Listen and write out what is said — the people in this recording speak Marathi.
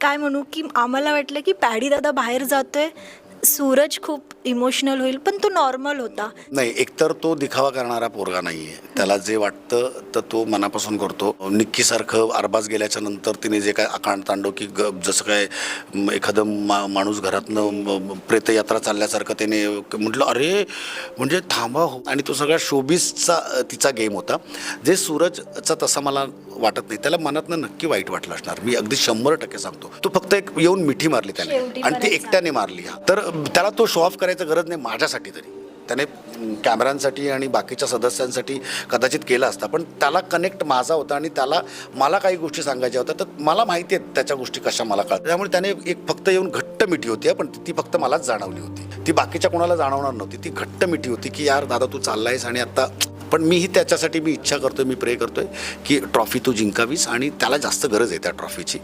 काय म्हणू की आम्हाला वाटलं की पॅडी दादा बाहेर जातोय, सूरज खूप इमोशनल होईल, पण तो नॉर्मल होता. नाही, एकतर तो दिखावा करणारा पोरगा नाही आहे. त्याला जे वाटतं तर तो मनापासून करतो. निक्कीसारखं अरबाज गेल्याच्या नंतर तिने जे काय आकांड तांडव की जसं काय एखादं माणूस घरातनं प्रेतयात्रा चालल्यासारखं त्याने म्हटलं, अरे म्हणजे थांबा हो. आणि तो सगळा शोबीसचा तिचा गेम होता. जे सूरजचा तसा मला वाटत नाही. त्याला मनातनं नक्की वाईट वाटलं असणार, मी अगदी 100% सांगतो. तो फक्त एक येऊन मिठी मारली त्याने शेवटी आणि ती परत एकट्याने मारली. तर त्याला तो शो ऑफ करायचं गरज नाही माझ्यासाठी तरी. त्याने कॅमेऱ्यांसाठी आणि बाकीच्या सदस्यांसाठी कदाचित केला असता, पण त्याला कनेक्ट माझा होता आणि त्याला मला काही गोष्टी सांगायच्या होत्या. तर मला माहिती आहे त्याच्या गोष्टी कशा मला कळतात. त्यामुळे त्याने एक फक्त येऊन घट्ट मिठी होती, पण ती फक्त मलाच जाणवली होती. ती बाकीच्या कोणाला जाणवणार नव्हती. ती घट्ट मिठी होती की यार दादा तू चाललायस आणि आता. पण मीही त्याच्यासाठी मी इच्छा करतोय, मी प्रे करतोय की ट्रॉफी तू जिंकावीस आणि त्याला जास्त गरज आहे त्या ट्रॉफीची.